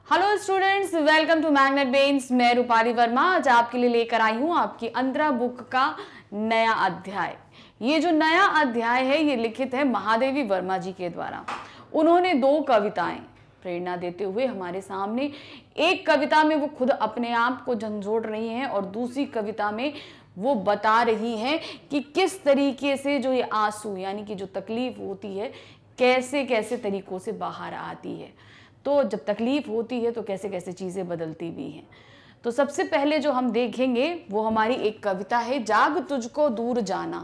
Hello students, welcome to Magnet Brains. मैं रूपाली वर्मा आज आपके लिए लेकर आई हूँ आपकी अंतरा बुक का नया अध्याय। ये जो नया अध्याय है ये लिखित है महादेवी वर्मा जी के द्वारा। उन्होंने 2 कविताएं प्रेरणा देते हुए हमारे सामने, एक कविता में वो खुद अपने आप को झंझोड़ रही हैं और दूसरी कविता में वो बता रही हैं कि किस तरीके से जो ये आंसू यानी कि जो तकलीफ होती है कैसे कैसे तरीकों से बाहर आती है। तो जब तकलीफ होती है तो कैसे कैसे चीज़ें बदलती भी हैं। तो सबसे पहले जो हम देखेंगे वो हमारी एक कविता है जाग तुझको दूर जाना,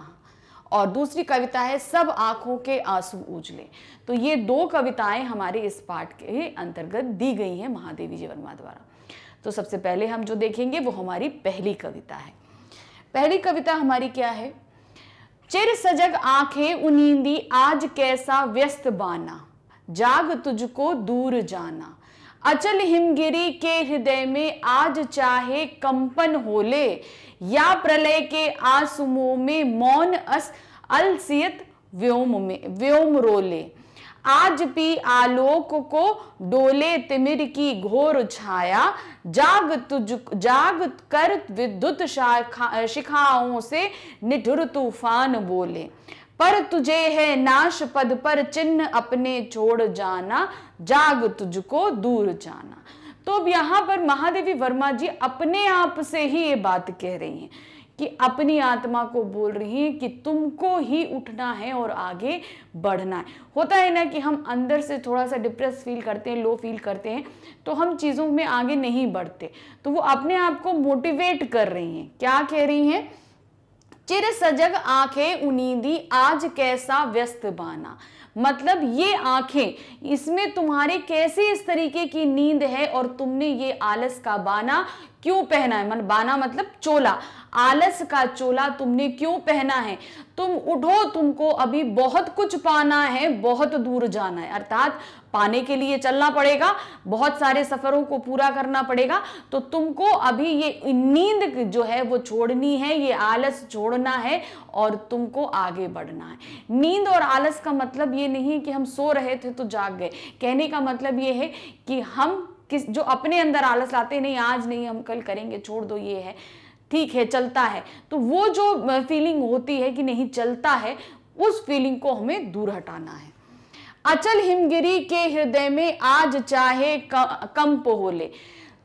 और दूसरी कविता है सब आंखों के आंसू उजले। तो ये 2 कविताएं हमारे इस पाठ के अंतर्गत दी गई हैं महादेवी जी वर्मा द्वारा। तो सबसे पहले हम जो देखेंगे वो हमारी पहली कविता है। पहली कविता हमारी क्या है? चिर सजग आंखें उनींदी आज कैसा व्यस्त बाना, जाग तुझको दूर जाना, अचल हिमगिरी के हृदय में आज चाहे कंपन होले, या प्रलय के आंसुओं में मौन अलसियत व्योम रोले, आज पी आलोक को डोले तिमिर की घोर छाया, जाग कर विद्युत शिखाओं से निठुर तूफान बोले, पर तुझे है नाश पद पर चिन्ह अपने छोड़ जाना, जाग तुझको दूर जाना। तो अब यहाँ पर महादेवी वर्मा जी अपने आप से ही ये बात कह रही हैं कि अपनी आत्मा को बोल रही हैं कि तुमको ही उठना है और आगे बढ़ना है। होता है ना कि हम अंदर से थोड़ा सा डिप्रेस फील करते हैं, लो फील करते हैं, तो हम चीज़ों में आगे नहीं बढ़ते। तो वो अपने आप को मोटिवेट कर रही हैं। क्या कह रही हैं? चिर सजग आंखें उनींदी आज कैसा व्यस्त बाना, मतलब ये आंखें, इसमें तुम्हारी कैसी इस तरीके की नींद है और तुमने ये आलस का बाना क्यों पहना है। मन बाना मतलब चोला, आलस का चोला तुमने क्यों पहना है। तुम उठो, तुमको अभी बहुत कुछ पाना है, बहुत दूर जाना है, अर्थात पाने के लिए चलना पड़ेगा, बहुत सारे सफरों को पूरा करना पड़ेगा। तो तुमको अभी ये नींद जो है वो छोड़नी है, ये आलस छोड़ना है और तुमको आगे बढ़ना है। नींद और आलस का मतलब ये नहीं कि हम सो रहे थे तो जाग गए। कहने का मतलब ये है कि हम जो अपने अंदर आलस लाते, नहीं आज नहीं हम कल करेंगे, छोड़ दो, ये है ठीक है चलता है, तो वो जो फीलिंग होती है कि नहीं चलता है, उस फीलिंग को हमें दूर हटाना है। अचल हिमगिरी के हृदय में आज चाहे कंप होले,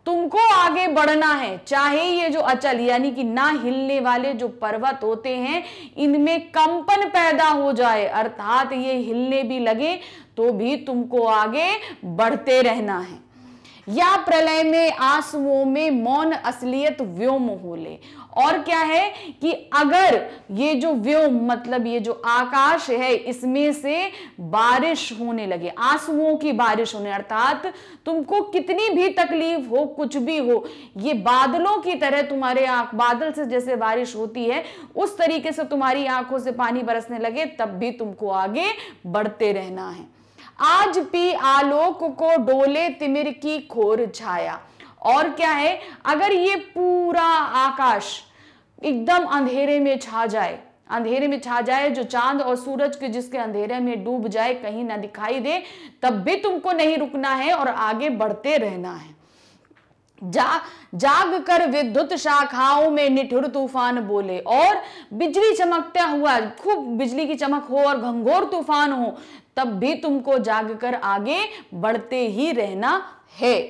तुमको आगे बढ़ना है, चाहे ये जो अचल यानी कि ना हिलने वाले जो पर्वत होते हैं इनमें कंपन पैदा हो जाए, अर्थात ये हिलने भी लगे तो भी तुमको आगे बढ़ते रहना है। या प्रलय में आंसुओं में मौन असलियत व्योम होले, और क्या है कि अगर ये जो व्योम मतलब ये जो आकाश है इसमें से बारिश होने लगे, आंसुओं की बारिश होने, अर्थात तुमको कितनी भी तकलीफ हो, कुछ भी हो, ये बादलों की तरह तुम्हारे बादल से जैसे बारिश होती है उस तरीके से तुम्हारी आंखों से पानी बरसने लगे, तब भी तुमको आगे बढ़ते रहना है। आज पी आलोक को डोले तिमिर की घोर छाया, और क्या है, अगर ये पूरा आकाश एकदम अंधेरे में छा जाए, अंधेरे में छा जाए, जो चांद और सूरज के जिसके अंधेरे में डूब जाए, कहीं ना दिखाई दे, तब भी तुमको नहीं रुकना है और आगे बढ़ते रहना है। जाग कर विद्युत शाखाओं में निठुर तूफान बोले, और बिजली चमकता हुआ, खूब बिजली की चमक हो और घंघोर तूफान हो, तब भी तुमको जागकर आगे बढ़ते ही रहना है।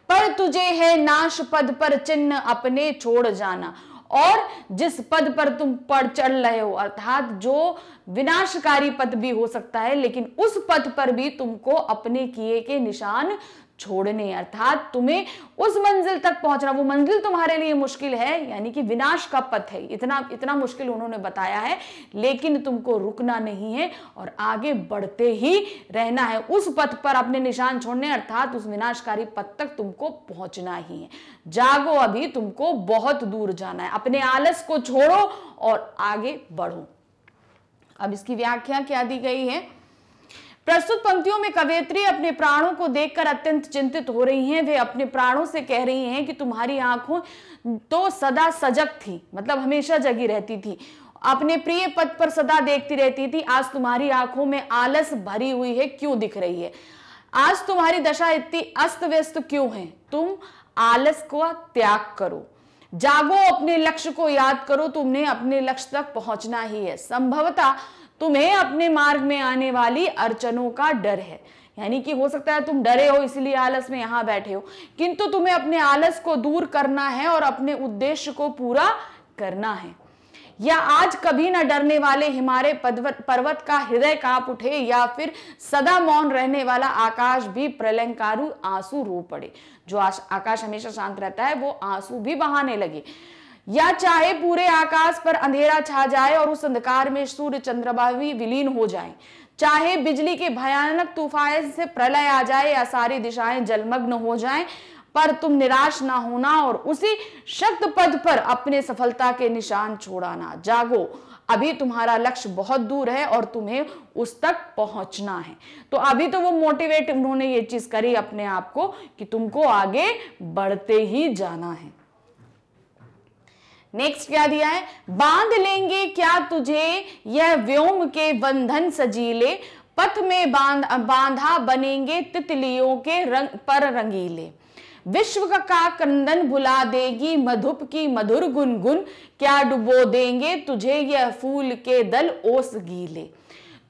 पर तुझे है नाश पद पर चिन्ह अपने छोड़ जाना, और जिस पद पर तुम पर चढ़ रहे हो, अर्थात जो विनाशकारी पद भी हो सकता है, लेकिन उस पद पर भी तुमको अपने किए के निशान छोड़ने, अर्थात तुम्हें उस मंजिल तक पहुंचना, वो मंजिल तुम्हारे लिए मुश्किल है, यानी कि विनाश का पथ है, इतना मुश्किल उन्होंने बताया है, लेकिन तुमको रुकना नहीं है और आगे बढ़ते ही रहना है। उस पथ पर अपने निशान छोड़ने, अर्थात उस विनाशकारी पथ तक तुमको पहुंचना ही है। जागो, अभी तुमको बहुत दूर जाना है, अपने आलस को छोड़ो और आगे बढ़ो। अब इसकी व्याख्या क्या दी गई है? प्रस्तुत पंक्तियों में कवयित्री अपने प्राणों को देखकर अत्यंत चिंतित हो रही हैं। वे अपने प्राणों से कह रही हैं कि तुम्हारी आंखों तो सदा सजग थी, मतलब हमेशा जगी रहती थी, अपने प्रिय पद पर सदा देखती रहती थी, आज तुम्हारी आंखों में आलस भरी हुई है, क्यों दिख रही है। आज तुम्हारी दशा इतनी अस्त व्यस्त क्यों है? तुम आलस को त्याग करो, जागो, अपने लक्ष्य को याद करो, तुमने अपने लक्ष्य तक पहुंचना ही है। संभवतः तुम्हें अपने मार्ग में आने वाली अड़चनों का डर है, यानी कि हो सकता है तुम डरे हो इसलिए आलस में यहां बैठे हो, किंतु तुम्हें अपने आलस को दूर करना है और अपने उद्देश्य को पूरा करना है। या आज कभी न डरने वाले हिमालय पर्वत का हृदय कांप उठे, या फिर सदा मौन रहने वाला आकाश भी प्रलयंकारू आंसू रो पड़े। जो आकाश हमेशा शांत रहता है वो आंसू भी बहाने लगे। या चाहे पूरे आकाश पर अंधेरा छा जाए और उस अंधकार में सूर्य चंद्रमा भी विलीन हो जाएं, चाहे बिजली के भयानक तूफान से प्रलय आ जाए या सारी दिशाएं जलमग्न हो जाएं, पर तुम निराश ना होना और उसी शक्त पद पर अपने सफलता के निशान छोड़ाना। जागो, अभी तुम्हारा लक्ष्य बहुत दूर है और तुम्हें उस तक पहुंचना है। तो अभी तो वो मोटिवेट उन्होंने ये चीज करी अपने आप को कि तुमको आगे बढ़ते ही जाना है। नेक्स्ट क्या दिया है? बांध लेंगे क्या तुझे यह व्योम के बंधन सजीले, पथ में बांधा बनेंगे तितलियों के रंग पर रंगीले। विश्व का क्रंदन भुला देगी मधुप की मधुर गुनगुन, क्या डुबो देंगे तुझे यह फूल के दल ओस गीले।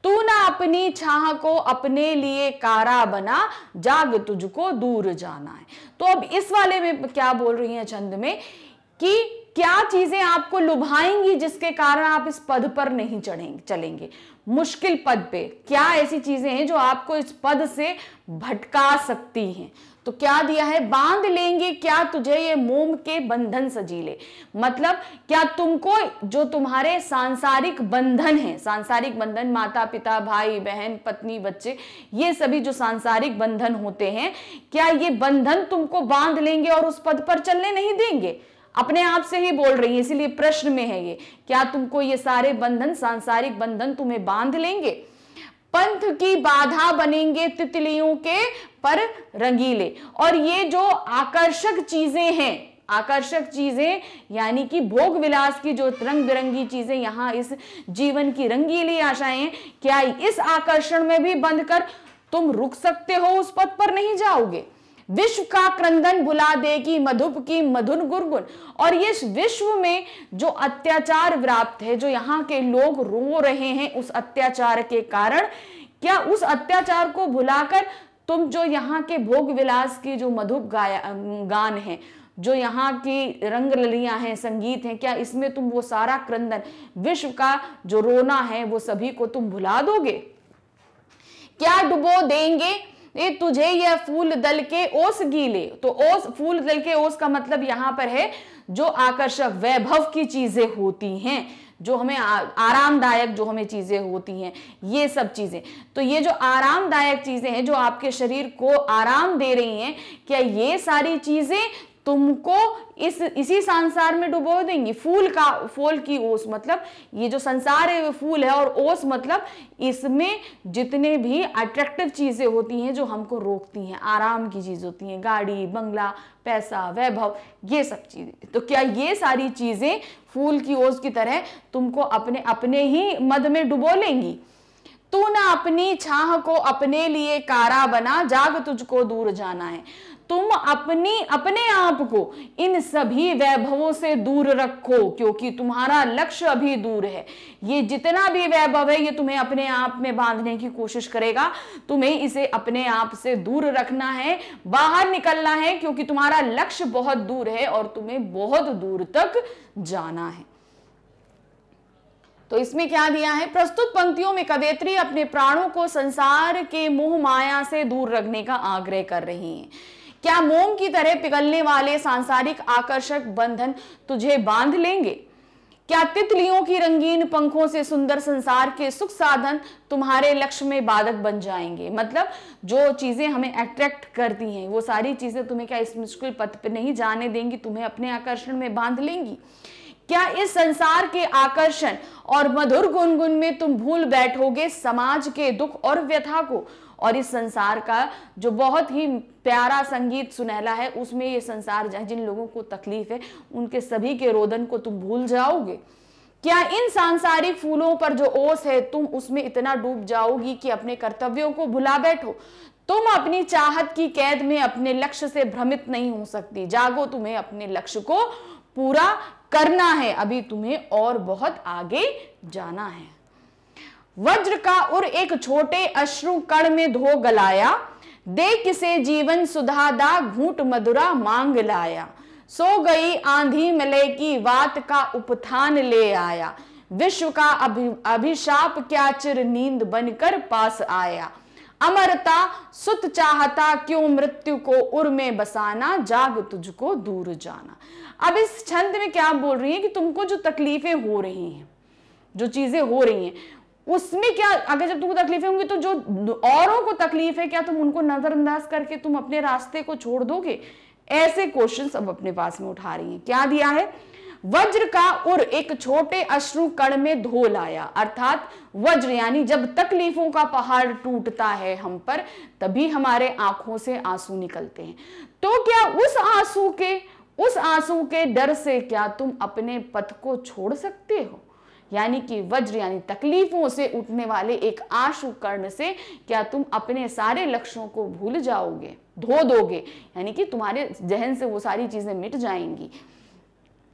तू ना अपनी छाह को अपने लिए कारा बना, जाग तुझको दूर जाना है। तो अब इस वाले में क्या बोल रही हैं छंद में कि क्या चीजें आपको लुभाएंगी जिसके कारण आप इस पद पर नहीं चलेंगे, मुश्किल पद पे। क्या ऐसी चीजें हैं जो आपको इस पद से भटका सकती हैं? तो क्या दिया है? बांध लेंगे क्या तुझे ये मोम के बंधन सजीले, मतलब क्या तुमको जो तुम्हारे सांसारिक बंधन है, सांसारिक बंधन माता पिता भाई बहन पत्नी बच्चे, ये सभी जो सांसारिक बंधन होते हैं, क्या ये बंधन तुमको बांध लेंगे और उस पद पर चलने नहीं देंगे? अपने आप से ही बोल रही है, इसीलिए प्रश्न में है ये, क्या तुमको ये सारे बंधन, सांसारिक बंधन तुम्हें बांध लेंगे? पंथ की बाधा बनेंगे तितलियों के पर रंगीले। और ये जो आकर्षक चीजें हैं, आकर्षक चीजें यानी कि भोग विलास की जो रंग बिरंगी चीजें यहाँ इस जीवन की रंगीली आशाएं हैं, क्या इस आकर्षण में भी बंध कर तुम रुक सकते हो, उस पथ पर नहीं जाओगे? विश्व का क्रंदन भुला देगी मधुप की मधुर गुनगुन। और ये विश्व में जो अत्याचार व्याप्त है, जो यहाँ के लोग रो रहे हैं उस अत्याचार के कारण, क्या उस अत्याचार को भुलाकर तुम जो यहाँ के भोग विलास की जो मधुप गान है, जो यहाँ की रंग ललियां हैं, संगीत हैं, क्या इसमें तुम वो सारा क्रंदन, विश्व का जो रोना है, वो सभी को तुम भुला दोगे? क्या डुबो देंगे ये तुझे यह फूल दल के ओस गीले। तो ओस, फूल दल के ओस का मतलब यहां पर है जो आकर्षक वैभव की चीजें होती हैं, जो हमें आरामदायक जो हमें चीजें होती हैं, ये सब चीजें। तो ये जो आरामदायक चीजें हैं जो आपके शरीर को आराम दे रही हैं, क्या ये सारी चीजें तुमको इसी संसार में डुबो देंगी? फूल की ओस मतलब ये जो संसार है वो फूल है, और ओस मतलब इसमें जितने भी अट्रैक्टिव चीजें होती हैं जो हमको रोकती हैं, आराम की चीज होती हैं, गाड़ी बंगला पैसा वैभव, ये सब चीजें। तो क्या ये सारी चीजें फूल की ओस की तरह तुमको अपने ही मद में डुबो लेंगी? तू ना अपनी छाह को अपने लिए कारा बना, जाग तुझको दूर जाना है। तुम अपने आप को इन सभी वैभवों से दूर रखो, क्योंकि तुम्हारा लक्ष्य अभी दूर है। ये जितना भी वैभव है ये तुम्हें अपने आप में बांधने की कोशिश करेगा, तुम्हें इसे अपने आप से दूर रखना है, बाहर निकलना है, क्योंकि तुम्हारा लक्ष्य बहुत दूर है और तुम्हें बहुत दूर तक जाना है। तो इसमें क्या दिया है? प्रस्तुत पंक्तियों में कवयित्री अपने प्राणों को संसार के मोह माया से दूर रखने का आग्रह कर रही हैं। क्या मोम की तरह पिघलने वाले सांसारिक आकर्षक बंधन तुझे बांध लेंगे? क्या तितलियों की रंगीन पंखों से सुंदर संसार के सुख साधन तुम्हारे लक्ष्य में बाधक बन जाएंगे? मतलब जो चीजें हमें अट्रैक्ट करती हैं वो सारी चीजें तुम्हें क्या इस मुश्किल पथ पर नहीं जाने देंगी, तुम्हें अपने आकर्षण में बांध लेंगी? क्या इस संसार के आकर्षण और मधुर गुनगुन में तुम भूल बैठोगे समाज के दुख और व्यथा को, और इस संसार का जो बहुत ही प्यारा संगीत सुनहला है, उसमें ये संसार जिन लोगों को तकलीफ है उनके सभी के रोदन को तुम भूल जाओगे? क्या इन सांसारिक फूलों पर जो ओस है तुम उसमें इतना डूब जाओगी कि अपने कर्तव्यों को भुला बैठो? तुम अपनी चाहत की कैद में अपने लक्ष्य से भ्रमित नहीं हो सकती। जागो, तुम्हें अपने लक्ष्य को पूरा करना है, अभी तुम्हें और बहुत आगे जाना है। वज्र का उर एक छोटे अश्रु कण में धो गलाया, दे किसे जीवन सुधा दा घूंट मधुरा मांग लाया। सो गई आंधी मलय की वात का उपथान ले आया, विश्व का अभिशाप क्या चिर नींद बनकर पास आया। अमरता सुत चाहता क्यों मृत्यु को उर में बसाना, जाग तुझको दूर जाना। अब इस छंद में क्या बोल रही है कि तुमको जो तकलीफें हो रही हैं, जो चीजें हो रही हैं, उसमें क्या, अगर जब तुमको तकलीफें होंगी तो जो औरों को तकलीफ है, क्या तुम उनको नजरअंदाज करके तुम अपने रास्ते को छोड़ दोगे? ऐसे क्वेश्चन अब अपने पास में उठा रही हैं। क्या दिया है? वज्र का उर एक छोटे अश्रु कण में धो लाया, अर्थात वज्र यानी जब तकलीफों का पहाड़ टूटता है हम पर, तभी हमारे आंखों से आंसू निकलते हैं। तो क्या उस आंसू के डर से क्या तुम अपने पथ को छोड़ सकते हो? यानी कि वज्र यानी तकलीफों से उठने वाले एक आंसू कर्ण से क्या तुम अपने सारे लक्ष्यों को भूल जाओगे, धो दोगे? यानी कि तुम्हारे जहन से वो सारी चीजें मिट जाएंगी।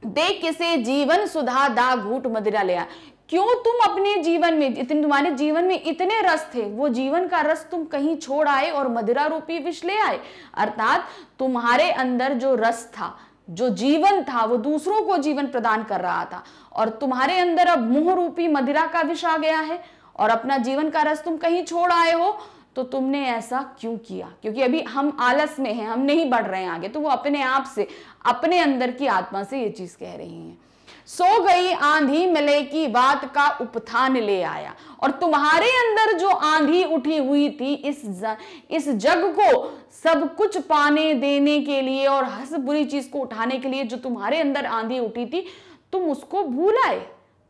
देख किसे जीवन सुधा दा घूंट मदिरा लिया। क्यों तुम अपने जीवन में तुम्हारे जीवन में इतने रस थे, वो जीवन का रस तुम कहीं छोड़ आए और मदिरा रूपी विष ले आए। अर्थात तुम्हारे अंदर जो रस था, जो जीवन था, वो दूसरों को जीवन प्रदान कर रहा था, और तुम्हारे अंदर अब मोह रूपी मदिरा का विष आ गया है और अपना जीवन का रस तुम कहीं छोड़ आए हो। तो तुमने ऐसा क्यों किया? क्योंकि अभी हम आलस में हैं, हम नहीं बढ़ रहे हैं आगे। तो वो अपने आप से, अपने अंदर की आत्मा से ये चीज कह रही हैं। सो गई आंधी मलय की बात का उपथान ले आया। और तुम्हारे अंदर जो आंधी उठी हुई थी इस जग को सब कुछ पाने देने के लिए और हर बुरी चीज को उठाने के लिए, जो तुम्हारे अंदर आंधी उठी थी, तुम उसको भूल आए,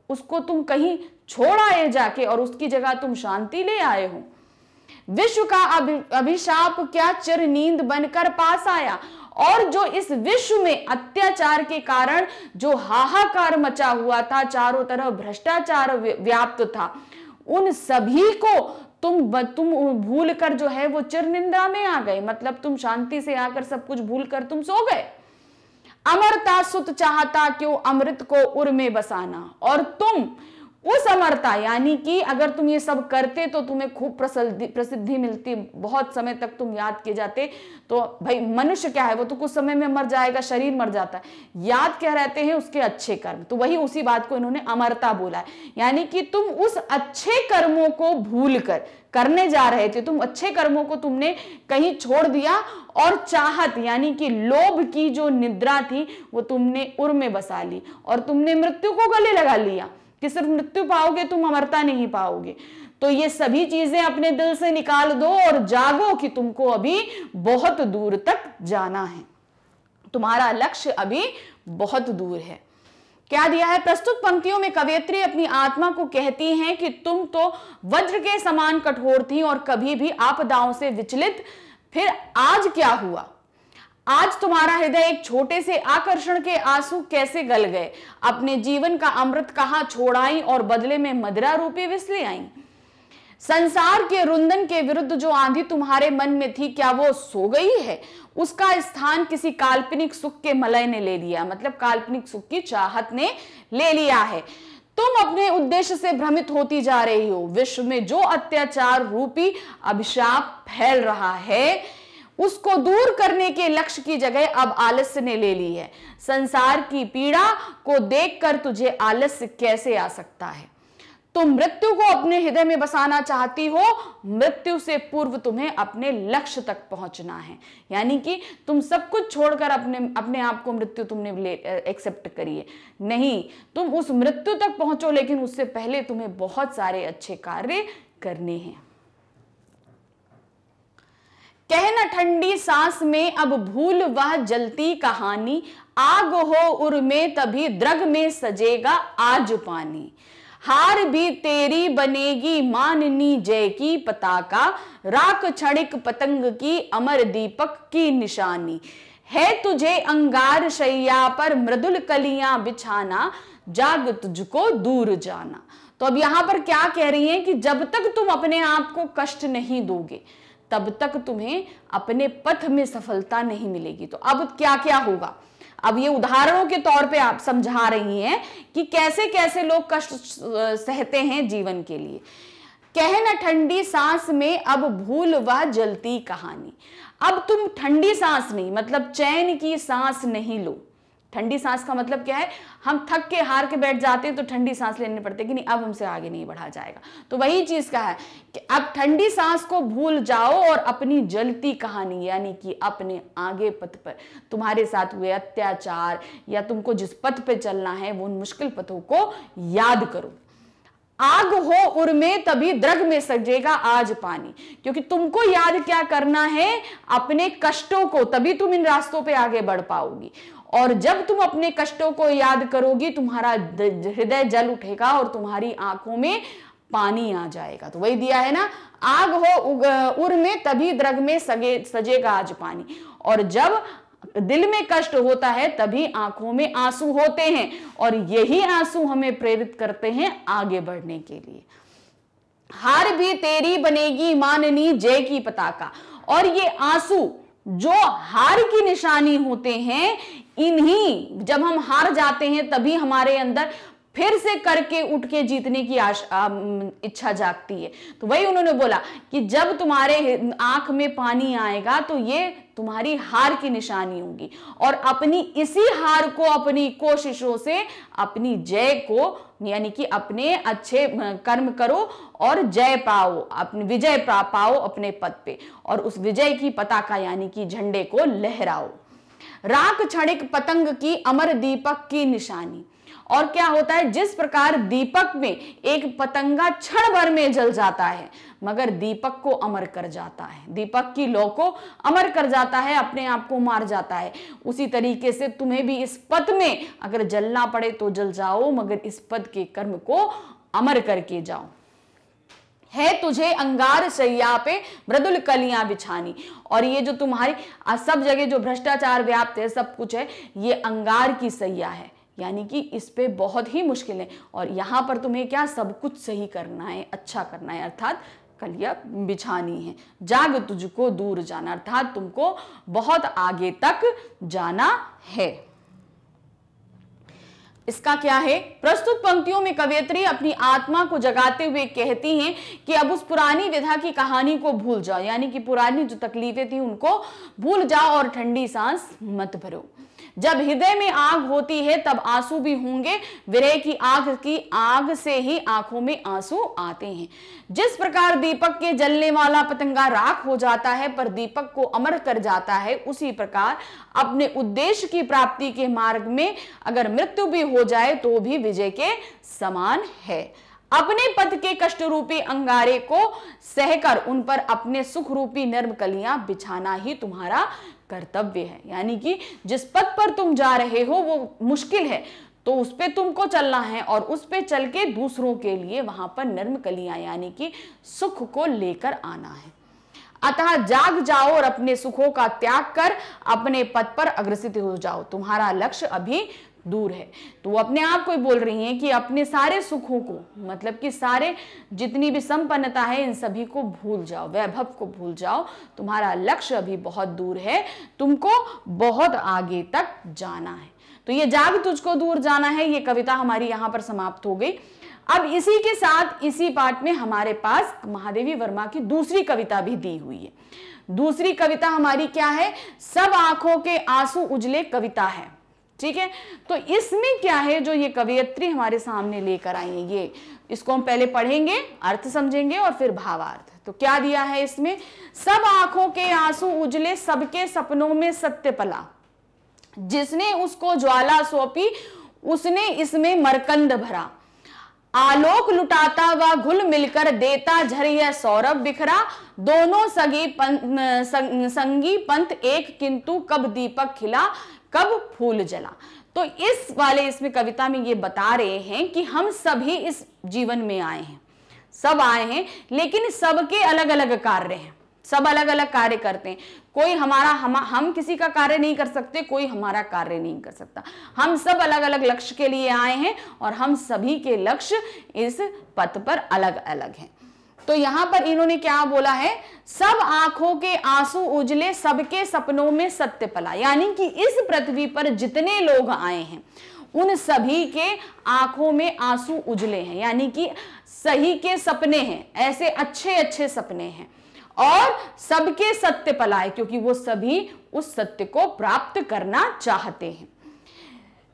उसको तुम कहीं छोड़ आए जाके, और उसकी जगह तुम शांति ले आए हो। विश्व का अभिशाप क्या चिर नींद बनकर पास आया। और जो इस विश्व में अत्याचार के कारण जो हाहाकार मचा हुआ था, चारों तरफ भ्रष्टाचार व्याप्त था, उन सभी को तुम भूल कर जो है वो चिर निंदा में आ गए। मतलब तुम शांति से आकर सब कुछ भूल कर तुम सो गए। अमरता सुत चाहता क्यों अमृत को उर में बसाना। और तुम उस अमरता, यानी कि अगर तुम ये सब करते तो तुम्हें खूब प्रसिद्धि मिलती, बहुत समय तक तुम याद किए जाते। तो भाई मनुष्य क्या है, वो तो कुछ समय में मर जाएगा, शरीर मर जाता है। याद क्या रहते हैं? उसके अच्छे कर्म। तो वही उसी बात को इन्होंने अमरता बोला है, यानी कि तुम उस अच्छे कर्मों को भूल कर करने जा रहे थे, तुम अच्छे कर्मों को तुमने कहीं छोड़ दिया, और चाहत यानी कि लोभ की जो निद्रा थी वो तुमने उर में बसा ली, और तुमने मृत्यु को गले लगा लिया कि सिर्फ मृत्यु पाओगे, तुम अमरता नहीं पाओगे। तो ये सभी चीजें अपने दिल से निकाल दो और जागो कि तुमको अभी बहुत दूर तक जाना है, तुम्हारा लक्ष्य अभी बहुत दूर है। क्या दिया है? प्रस्तुत पंक्तियों में कवयित्री अपनी आत्मा को कहती हैं कि तुम तो वज्र के समान कठोर थी और कभी भी आपदाओं से विचलित, फिर आज क्या हुआ? आज तुम्हारा हृदय एक छोटे से आकर्षण के आंसू कैसे गल गए? अपने जीवन का अमृत कहां छोड़ाई और बदले में मदिरा रूपी विष ले आई? संसार के रुंदन के विरुद्ध जो आंधी तुम्हारे मन में थी, क्या वो सो गई है? उसका स्थान किसी काल्पनिक सुख के मलय ने ले लिया, मतलब काल्पनिक सुख की चाहत ने ले लिया है। तुम अपने उद्देश्य से भ्रमित होती जा रही हो। विश्व में जो अत्याचार रूपी अभिशाप फैल रहा है, उसको दूर करने के लक्ष्य की जगह अब आलस्य ने ले ली है। संसार की पीड़ा को देखकर तुझे आलस्य कैसे आ सकता है? तुम मृत्यु को अपने हृदय में बसाना चाहती हो, मृत्यु से पूर्व तुम्हें अपने लक्ष्य तक पहुंचना है। यानी कि तुम सब कुछ छोड़कर अपने आप को मृत्यु तुमने एक्सेप्ट करिए नहीं, तुम उस मृत्यु तक पहुंचो, लेकिन उससे पहले तुम्हें बहुत सारे अच्छे कार्य करने हैं। कहना ठंडी सांस में अब भूल वह जलती कहानी, आग हो उर में तभी द्रग में सजेगा आज पानी। हार भी तेरी बनेगी माननी जय की पताका, राख क्षणिक पतंग की अमर दीपक की निशानी। है तुझे अंगार शैया पर मृदुल कलियां बिछाना, जाग तुझको दूर जाना। तो अब यहां पर क्या कह रही हैं कि जब तक तुम अपने आप को कष्ट नहीं दोगे, तब तक तुम्हें अपने पथ में सफलता नहीं मिलेगी। तो अब क्या क्या होगा, अब ये उदाहरणों के तौर पे आप समझा रही हैं कि कैसे कैसे लोग कष्ट सहते हैं जीवन के लिए। कह न ठंडी सांस में अब भूल वह जलती कहानी। अब तुम ठंडी सांस नहीं, मतलब चैन की सांस नहीं लो। ठंडी सांस का मतलब क्या है, हम थक के हार के बैठ जाते हैं तो ठंडी सांस लेने पड़ते कि नहीं अब हमसे आगे नहीं बढ़ा जाएगा। तो वही चीज का है कि अब ठंडी सांस को भूल जाओ और अपनी जलती कहानी, यानी कि अपने आगे पथ पर तुम्हारे साथ हुए अत्याचार या तुमको जिस पथ पे चलना है वो उन मुश्किल पथों को याद करो। आग हो उर में तभी द्रग में सजेगा आज पानी। क्योंकि तुमको याद क्या करना है, अपने कष्टों को, तभी तुम इन रास्तों पे आगे बढ़ पाओगी। और जब तुम अपने कष्टों को याद करोगी तुम्हारा हृदय जल उठेगा और तुम्हारी आंखों में पानी आ जाएगा। तो वही दिया है ना, आग हो उर में तभी द्रग में सजेगा आज पानी। और जब दिल में कष्ट होता है तभी आंखों में आंसू होते हैं, और यही आंसू हमें प्रेरित करते हैं आगे बढ़ने के लिए। हार भी तेरी बनेगी माननी जय की पताका। और ये आंसू जो हार की निशानी होते हैं, इन्हीं जब हम हार जाते हैं तभी हमारे अंदर फिर से करके उठ के जीतने की इच्छा जागती है। तो वही उन्होंने बोला कि जब तुम्हारे आंख में पानी आएगा तो ये तुम्हारी हार की निशानी होगी, और अपनी इसी हार को अपनी कोशिशों से अपनी जय को, यानी कि अपने अच्छे कर्म करो और जय पाओ, अपनी विजय पाओ अपने पद पे, और उस विजय की पताका यानी कि झंडे को लहराओ। राख क्षणिक पतंग की अमर दीपक की निशानी। और क्या होता है, जिस प्रकार दीपक में एक पतंगा क्षण भर में जल जाता है मगर दीपक को अमर कर जाता है, दीपक की लौ को अमर कर जाता है, अपने आप को मार जाता है, उसी तरीके से तुम्हें भी इस पद में अगर जलना पड़े तो जल जाओ, मगर इस पद के कर्म को अमर करके जाओ। है तुझे अंगार शैया पे मृदुल कलियां बिछानी। और ये जो तुम्हारी सब जगह जो भ्रष्टाचार व्याप्त है, सब कुछ है, ये अंगार की सैया है, यानी कि इस पे बहुत ही मुश्किल है। और यहाँ पर तुम्हें क्या सब कुछ सही करना है, अच्छा करना है, अर्थात कलियां बिछानी है। जाग तुझको दूर जाना, अर्थात तुमको बहुत आगे तक जाना है। इसका क्या है, प्रस्तुत पंक्तियों में कवयित्री अपनी आत्मा को जगाते हुए कहती हैं कि अब उस पुरानी विधा की कहानी को भूल जाओ, यानी कि पुरानी जो तकलीफें थी उनको भूल जाओ और ठंडी सांस मत भरो। जब हृदय में आग होती है तब आंसू भी होंगे, विरह की आग से ही आंखों में आंसू आते हैं। जिस प्रकार दीपक के जलने वाला पतंगा राख हो जाता है पर दीपक को अमर कर जाता है, उसी प्रकार अपने उद्देश्य की प्राप्ति के मार्ग में अगर मृत्यु भी हो जाए तो भी विजय के समान है। अपने पथ के कष्ट रूपी अंगारे को सहकर उन पर अपने सुख रूपी नर्म कलियां बिछाना ही तुम्हारा कर्तव्य है। यानी कि जिस पथ पर तुम जा रहे हो वो मुश्किल है, तो उस पे तुमको चलना है और उस पे चल के दूसरों के लिए वहां पर नर्म कलियां यानी कि सुख को लेकर आना है। अतः जाग जाओ और अपने सुखों का त्याग कर अपने पथ पर अग्रसित हो जाओ, तुम्हारा लक्ष्य अभी दूर है। तो वो अपने आप को ही बोल रही हैं कि अपने सारे सुखों को, मतलब कि सारे जितनी भी संपन्नता है इन सभी को भूल जाओ, वैभव को भूल जाओ, तुम्हारा लक्ष्य अभी बहुत दूर है, तुमको बहुत आगे तक जाना है। तो ये जाग तुझको दूर जाना है, ये कविता हमारी यहाँ पर समाप्त हो गई। अब इसी के साथ इसी पाठ में हमारे पास महादेवी वर्मा की दूसरी कविता भी दी हुई है। दूसरी कविता हमारी क्या है, सब आंखों के आंसू उजले कविता है। ठीक है, तो इसमें क्या है जो ये कवयित्री हमारे सामने लेकर आई है, ये इसको हम पहले पढ़ेंगे, अर्थ समझेंगे और फिर भावार्थ। तो क्या दिया है इसमें, सब आंखों के आंसू उजले सबके सपनों में सत्य पला, जिसने उसको ज्वाला सौंपी उसने इसमें मरकंद भरा, आलोक लुटाता व घुल मिलकर देता झरिया सौरभ बिखरा, दोनों संगी पंथ एक किंतु कब दीपक खिला कब फूल जला। तो इस वाले इसमें कविता में ये बता रहे हैं कि हम सभी इस जीवन में आए हैं, सब आए हैं, लेकिन सबके अलग अलग कार्य हैं, सब अलग अलग कार्य करते हैं। कोई हम किसी का कार्य नहीं कर सकते, कोई हमारा कार्य नहीं कर सकता। हम सब अलग अलग लक्ष्य के लिए आए हैं और हम सभी के लक्ष्य इस पथ पर अलग अलग हैं। तो यहां पर इन्होंने क्या बोला है, सब आंखों के आंसू उजले, सबके सपनों में सत्य पला। यानी कि इस पृथ्वी पर जितने लोग आए हैं उन सभी के आंखों में आंसू उजले हैं, यानी कि सही के सपने हैं, ऐसे अच्छे अच्छे सपने हैं, और सबके सत्य पलाए, क्योंकि वो सभी उस सत्य को प्राप्त करना चाहते हैं।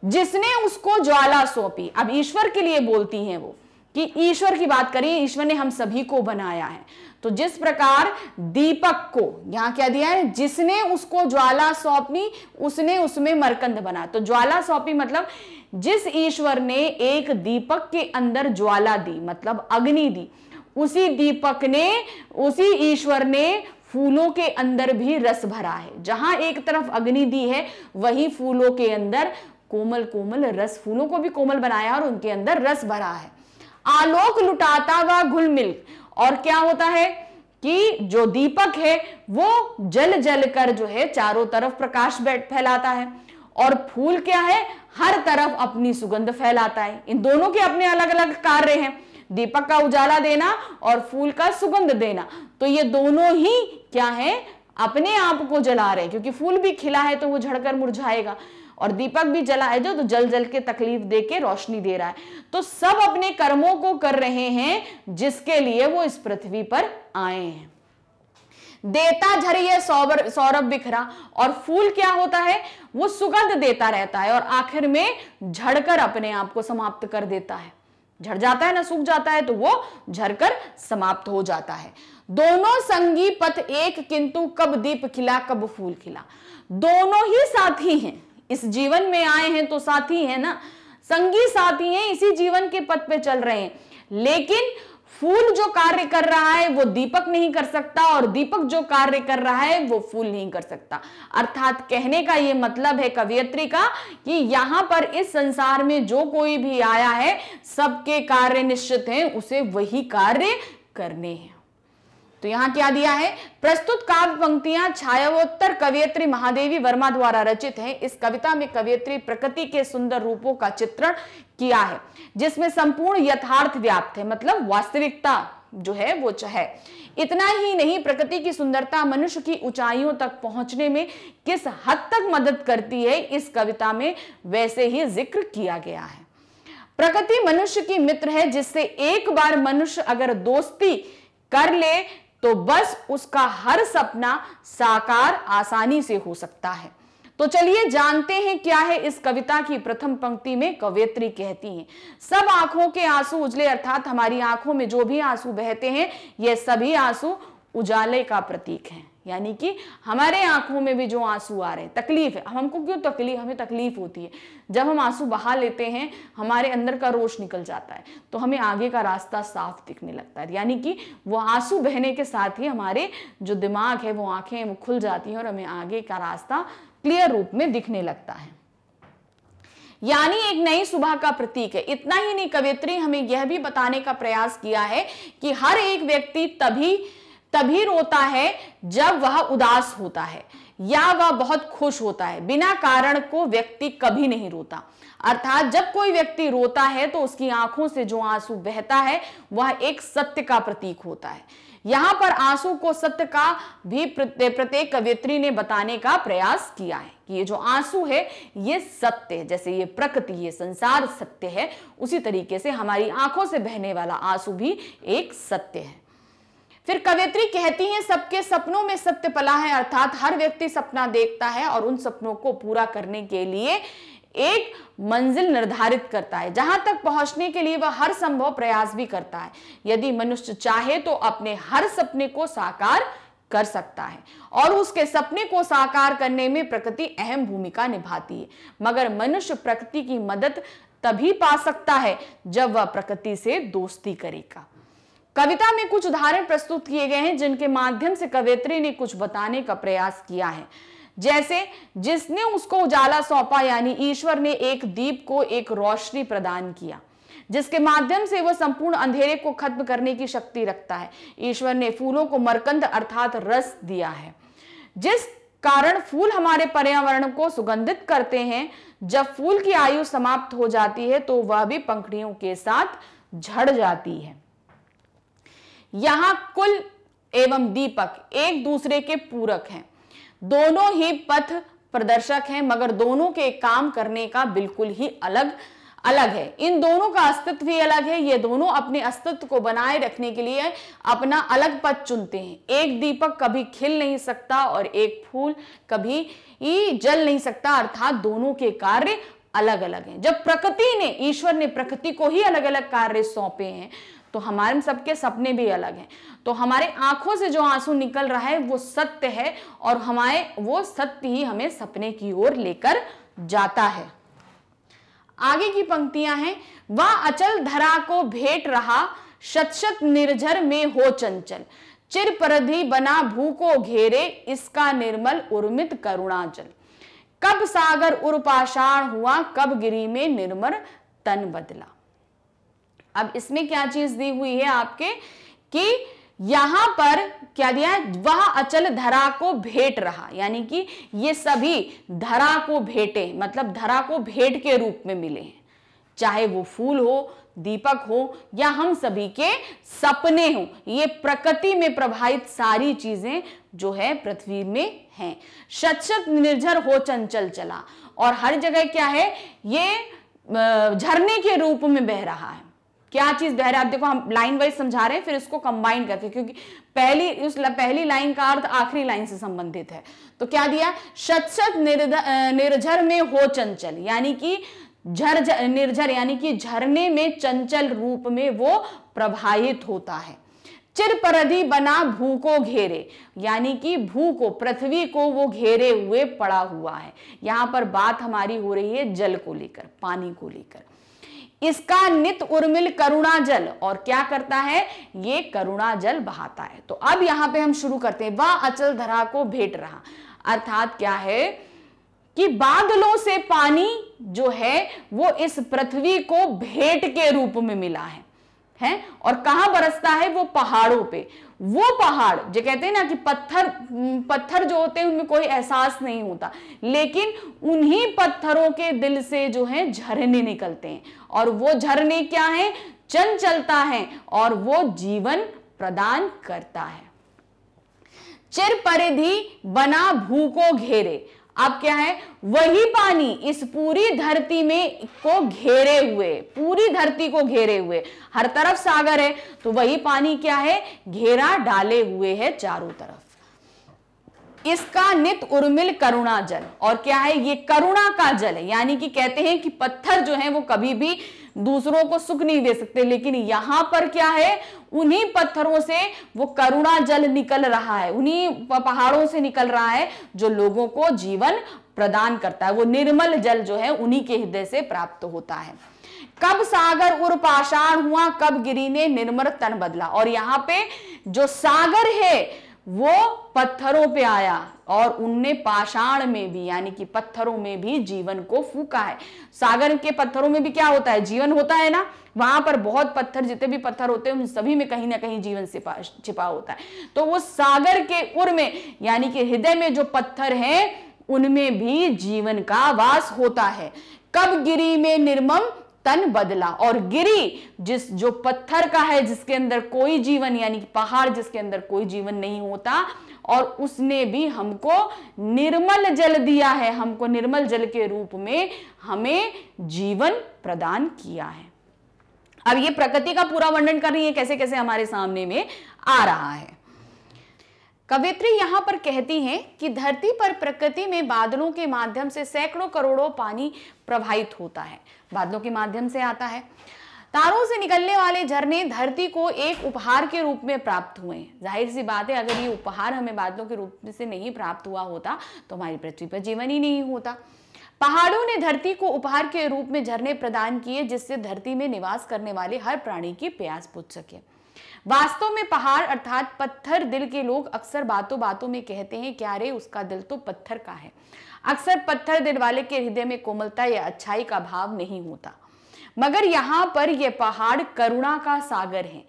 जिसने उसको ज्वाला सौंपी, अब ईश्वर के लिए बोलती हैं वो, कि ईश्वर की बात करिए, ईश्वर ने हम सभी को बनाया है। तो जिस प्रकार दीपक को यहां क्या दिया है, जिसने उसको ज्वाला सौंपी उसने उसमें मरकंद बना। तो ज्वाला सौंपी मतलब जिस ईश्वर ने एक दीपक के अंदर ज्वाला दी, मतलब अग्नि दी, उसी दीपक ने, उसी ईश्वर ने फूलों के अंदर भी रस भरा है। जहां एक तरफ अग्नि दी है, वही फूलों के अंदर कोमल कोमल रस, फूलों को भी कोमल बनाया और उनके अंदर रस भरा है। आलोक लुटाता व घुल मिल, और क्या होता है कि जो दीपक है वो जल जल कर जो है चारों तरफ प्रकाश फैलाता है, और फूल क्या है, हर तरफ अपनी सुगंध फैलाता है। इन दोनों के अपने अलग अलग कार्य हैं, दीपक का उजाला देना और फूल का सुगंध देना। तो ये दोनों ही क्या है, अपने आप को जला रहे हैं, क्योंकि फूल भी खिला है तो वो झड़कर मुरझाएगा, और दीपक भी जला है जो तो जल जल के तकलीफ दे के रोशनी दे रहा है। तो सब अपने कर्मों को कर रहे हैं जिसके लिए वो इस पृथ्वी पर आए हैं। देता झरिए सौरभ बिखरा, और फूल क्या होता है, वो सुगंध देता रहता है और आखिर में झड़कर अपने आप को समाप्त कर देता है। झड़ जाता है ना, सूख जाता है, तो वो झड़कर समाप्त हो जाता है। दोनों संगी पथ एक, किंतु कब दीप खिला कब फूल खिला। दोनों ही साथी हैं, इस जीवन में आए हैं तो साथी हैं ना, संगी साथी हैं, इसी जीवन के पथ पे चल रहे हैं। लेकिन फूल जो कार्य कर रहा है वो दीपक नहीं कर सकता, और दीपक जो कार्य कर रहा है वो फूल नहीं कर सकता। अर्थात कहने का ये मतलब है कवयित्री का कि यहां पर इस संसार में जो कोई भी आया है सबके कार्य निश्चित हैं, उसे वही कार्य करने हैं। तो यहां क्या दिया है, प्रस्तुत काव्य पंक्तियां छायावोत्तर कवयित्री महादेवी वर्मा द्वारा रचित है। इस कविता में कवयित्री प्रकृति के सुंदर रूपों का चित्रण किया है, जिसमें संपूर्ण यथार्थ व्याप्त है, मतलब वास्तविकता जो है वो है। इतना ही नहीं, प्रकृति की सुंदरता मनुष्य की ऊंचाइयों तक पहुंचने में किस हद तक मदद करती है, इस कविता में वैसे ही जिक्र किया गया है। प्रकृति मनुष्य की मित्र है, जिससे एक बार मनुष्य अगर दोस्ती कर ले तो बस उसका हर सपना साकार आसानी से हो सकता है। तो चलिए जानते हैं क्या है इस कविता की प्रथम पंक्ति में कवयित्री कहती हैं। सब आंखों के आंसू उजले, अर्थात हमारी आंखों में जो भी आंसू बहते हैं ये सभी आंसू उजाले का प्रतीक है। यानी कि हमारे आंखों में भी जो आंसू आ रहे हैं, तकलीफ है, हमको क्यों तकलीफ, हमें तकलीफ होती है जब हम आंसू बहा लेते हैं, हमारे अंदर का रोष निकल जाता है तो हमें आगे का रास्ता साफ दिखने लगता है। यानी कि वो आंसू बहने के साथ ही हमारे जो दिमाग है, वो आंखें वो खुल जाती हैं और हमें आगे का रास्ता क्लियर रूप में दिखने लगता है। यानी एक नई सुबह का प्रतीक है। इतना ही नहीं, कवयित्री हमें यह भी बताने का प्रयास किया है कि हर एक व्यक्ति तभी रोता है जब वह उदास होता है या वह बहुत खुश होता है। बिना कारण को व्यक्ति कभी नहीं रोता। अर्थात जब कोई व्यक्ति रोता है तो उसकी आंखों से जो आंसू बहता है वह एक सत्य का प्रतीक होता है। यहां पर आंसू को सत्य का भी प्रत्येक कवयित्री ने बताने का प्रयास किया है कि ये जो आंसू है ये सत्य है। जैसे ये प्रकृति, ये संसार सत्य है, उसी तरीके से हमारी आंखों से बहने वाला आंसू भी एक सत्य है। फिर कवयित्री कहती हैं सबके सपनों में सत्य पला है, अर्थात हर व्यक्ति सपना देखता है और उन सपनों को पूरा करने के लिए एक मंजिल निर्धारित करता है, जहां तक पहुंचने के लिए वह हर संभव प्रयास भी करता है। यदि मनुष्य चाहे तो अपने हर सपने को साकार कर सकता है और उसके सपने को साकार करने में प्रकृति अहम भूमिका निभाती है। मगर मनुष्य प्रकृति की मदद तभी पा सकता है जब वह प्रकृति से दोस्ती करेगा। कविता में कुछ उदाहरण प्रस्तुत किए गए हैं जिनके माध्यम से कवयित्री ने कुछ बताने का प्रयास किया है। जैसे जिसने उसको उजाला सौंपा, यानी ईश्वर ने एक दीप को एक रोशनी प्रदान किया जिसके माध्यम से वह संपूर्ण अंधेरे को खत्म करने की शक्ति रखता है। ईश्वर ने फूलों को मरकंद अर्थात रस दिया है, जिस कारण फूल हमारे पर्यावरण को सुगंधित करते हैं। जब फूल की आयु समाप्त हो जाती है तो वह भी पंखुड़ियों के साथ झड़ जाती है। यहाँ कुल एवं दीपक एक दूसरे के पूरक हैं, दोनों ही पथ प्रदर्शक हैं, मगर दोनों के काम करने का बिल्कुल ही अलग अलग है। इन दोनों का अस्तित्व भी अलग है। ये दोनों अपने अस्तित्व को बनाए रखने के लिए अपना अलग पथ चुनते हैं। एक दीपक कभी खिल नहीं सकता और एक फूल कभी जल नहीं सकता, अर्थात दोनों के कार्य अलग अलग हैं। जब प्रकृति ने, ईश्वर ने प्रकृति को ही अलग अलग कार्य सौंपे हैं, तो हमारे सबके सपने भी अलग हैं। तो हमारे आंखों से जो आंसू निकल रहा है वो सत्य है, और हमारे वो सत्य ही हमें सपने की ओर लेकर जाता है। आगे की पंक्तियां हैं, वह अचल धरा को भेंट रहा, शत शत निर्झर में हो चंचल, चिर परधि बना भू को घेरे, इसका निर्मल उर्मित करुणाजल, कब सागर उर पाषाण हुआ, कब गिरी में निर्मल तन बदला। अब इसमें क्या चीज दी हुई है आपके, कि यहां पर क्या दिया है, वह अचल धरा को भेंट रहा, यानी कि ये सभी धरा को भेंटे, मतलब धरा को भेंट के रूप में मिले हैं, चाहे वो फूल हो, दीपक हो, या हम सभी के सपने हो। ये प्रकृति में प्रभावित सारी चीजें जो है पृथ्वी में हैं। शत शत निर्झर हो चंचल चला, और हर जगह क्या है, ये झरने के रूप में बह रहा है। क्या चीज बह रहा है, आप देखो, हम लाइन वाइज समझा रहे हैं, फिर इसको कंबाइन करके, क्योंकि पहली लाइन का अर्थ आखिरी लाइन से संबंधित है। तो क्या दिया, शत शत निर्झर में हो चंचल, यानी कि निर्झर यानी कि झरने में चंचल रूप में वो प्रभावित होता है। चिर परधि बना भू को घेरे, यानी कि भू को, पृथ्वी को वो घेरे हुए पड़ा हुआ है। यहां पर बात हमारी हो रही है जल को लेकर, पानी को लेकर। इसका नित उर्मिल करुणा जल, और क्या करता है, ये करुणा जल बहाता है। तो अब यहां पे हम शुरू करते हैं, वह अचल धरा को भेंट रहा, अर्थात क्या है कि बादलों से पानी जो है वो इस पृथ्वी को भेंट के रूप में मिला है, और कहां बरसता है, वो पहाड़ों पे। वो पहाड़ जो कहते हैं ना कि पत्थर जो होते हैं उनमें कोई एहसास नहीं होता, लेकिन उन्हीं पत्थरों के दिल से जो है झरने निकलते हैं, और वो झरने क्या है, चंचलता है, और वो जीवन प्रदान करता है। चिर परिधि बना भू को घेरे, अब क्या है, वही पानी इस पूरी धरती में को घेरे हुए, पूरी धरती को घेरे हुए, हर तरफ सागर है, तो वही पानी क्या है, घेरा डाले हुए है चारों तरफ। इसका नित उर्मिल करुणा जल, और क्या है, ये करुणा का जल है। यानी कि कहते हैं कि पत्थर जो है वो कभी भी दूसरों को सुख नहीं दे सकते, लेकिन यहां पर क्या है, उन्हीं पत्थरों से वो करुणा जल निकल रहा है, उन्हीं पहाड़ों से निकल रहा है जो लोगों को जीवन प्रदान करता है। वो निर्मल जल जो है उन्हीं के हृदय से प्राप्त होता है। कब सागर उर पाषाण हुआ, कब गिरी ने निर्मल तन बदला, और यहाँ पे जो सागर है वो पत्थरों पे आया, और उनने पाषाण में भी, यानी कि पत्थरों में भी जीवन को फूका है। सागर के पत्थरों में भी क्या होता है, जीवन होता है ना, वहां पर बहुत पत्थर, जितने भी पत्थर होते हैं उन सभी में कहीं ना कहीं जीवन छिपा होता है। तो वो सागर के उर में, यानी कि हृदय में जो पत्थर हैं उनमें भी जीवन का वास होता है। कब गिरी में निर्मम तन बदला, और गिरी जो पत्थर का है, जिसके अंदर कोई जीवन, यानी कि पहाड़ जिसके अंदर कोई जीवन नहीं होता, और उसने भी हमको निर्मल जल दिया है, हमको निर्मल जल के रूप में हमें जीवन प्रदान किया है। अब ये प्रकृति का पूरा वर्णन कर रही है, कैसे कैसे हमारे सामने में आ रहा है। कवित्री यहां पर कहती हैं कि धरती पर प्रकृति में बादलों के माध्यम से सैकड़ों करोड़ों पानी प्रवाहित होता है, बादलों के माध्यम से आता है। तारों से निकलने वाले झरने धरती को एक उपहार के रूप में प्राप्त हुए हैं। जाहिर सी बात है, अगर ये उपहार हमें बादलों के रूप से नहीं प्राप्त हुआ होता तो हमारी पृथ्वी पर जीवन ही नहीं होता। पहाड़ों ने धरती को उपहार के रूप में झरने प्रदान किए, जिससे धरती में निवास करने वाले हर प्राणी की प्यास बुझ सके। वास्तव में पहाड़ अर्थात पत्थर दिल के लोग अक्सर बातों बातों में कहते हैं, क्या रे उसका दिल तो पत्थर का है। अक्सर पत्थर दिल वाले के हृदय में कोमलता या अच्छाई का भाव नहीं होता, मगर यहाँ पर यह पहाड़ करुणा का सागर है।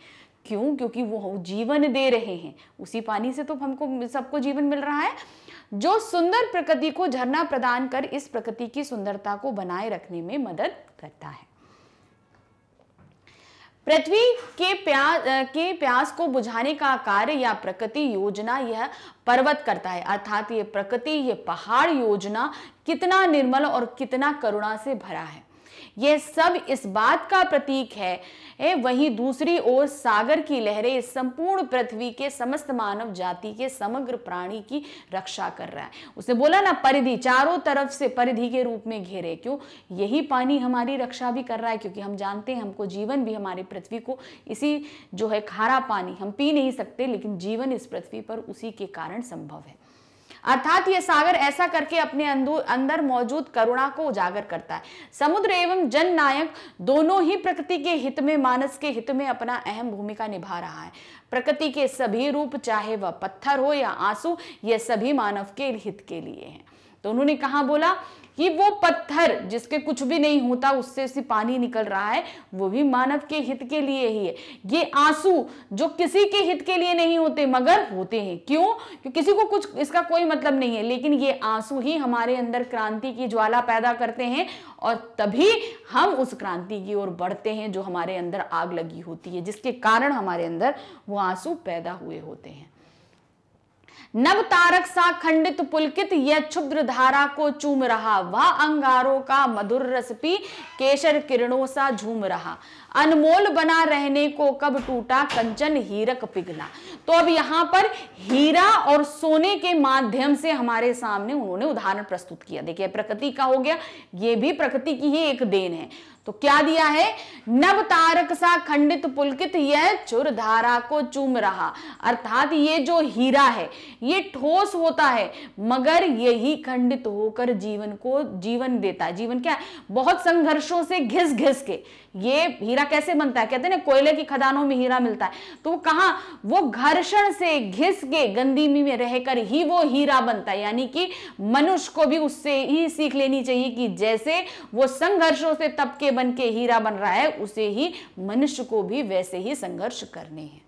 क्यों? क्योंकि वो जीवन दे रहे हैं, उसी पानी से तो हमको सबको जीवन मिल रहा है, जो सुंदर प्रकृति को झरना प्रदान कर इस प्रकृति की सुंदरता को बनाए रखने में मदद करता है। पृथ्वी के प्यास को बुझाने का कार्य या प्रकृति योजना यह पर्वत करता है, अर्थात ये प्रकृति, ये पहाड़ योजना कितना निर्मल और कितना करुणा से भरा है। यह सब इस बात का प्रतीक है। वहीं दूसरी ओर सागर की लहरें इस संपूर्ण पृथ्वी के समस्त मानव जाति के समग्र प्राणी की रक्षा कर रहा है। उसने बोला ना, परिधि, चारों तरफ से परिधि के रूप में घेरे। क्यों? यही पानी हमारी रक्षा भी कर रहा है, क्योंकि हम जानते हैं हमको जीवन भी, हमारी पृथ्वी को इसी जो है खारा पानी हम पी नहीं सकते, लेकिन जीवन इस पृथ्वी पर उसी के कारण संभव है। अर्थात यह सागर ऐसा करके अपने अंदर मौजूद करुणा को उजागर करता है। समुद्र एवं जन नायक दोनों ही प्रकृति के हित में, मानस के हित में अपना अहम भूमिका निभा रहा है। प्रकृति के सभी रूप, चाहे वह पत्थर हो या आंसू, ये सभी मानव के हित के लिए हैं। तो उन्होंने कहा, बोला कि वो पत्थर जिसके कुछ भी नहीं होता, उससे से पानी निकल रहा है, वो भी मानव के हित के लिए ही है। ये आंसू जो किसी के हित के लिए नहीं होते मगर होते हैं। क्यों? क्योंकि किसी को कुछ इसका कोई मतलब नहीं है, लेकिन ये आंसू ही हमारे अंदर क्रांति की ज्वाला पैदा करते हैं और तभी हम उस क्रांति की ओर बढ़ते हैं जो हमारे अंदर आग लगी होती है, जिसके कारण हमारे अंदर वो आंसू पैदा हुए होते हैं। नव तारक सा खंडित पुलकित, यह क्षुद्र धारा को चूम रहा, वह अंगारों का मधुर रस पी केशर किरणों सा झूम रहा, अनमोल बना रहने को कब टूटा कंचन हीरक पिघला। तो अब यहाँ पर हीरा और सोने के माध्यम से हमारे सामने उन्होंने उदाहरण प्रस्तुत किया। देखिए, प्रकृति का हो गया, ये भी प्रकृति की ही एक देन है। तो क्या दिया है? नव तारक सा खंडित पुलकित, यह चुर धारा को चूम रहा। अर्थात ये जो हीरा है ये ठोस होता है, मगर यही खंडित होकर जीवन को जीवन देता है। जीवन क्या है? बहुत संघर्षों से घिस घिस के ये हीरा कैसे बनता है? कहते हैं ना, कोयले की खदानों में हीरा मिलता है, तो वो कहां? वो घर्षण से घिस के गंदगी में रहकर ही वो हीरा बनता है। यानी कि मनुष्य को भी उससे ही सीख लेनी चाहिए कि जैसे वो संघर्षों से तप के बन के हीरा बन रहा है, उसे ही मनुष्य को भी वैसे ही संघर्ष करने हैं।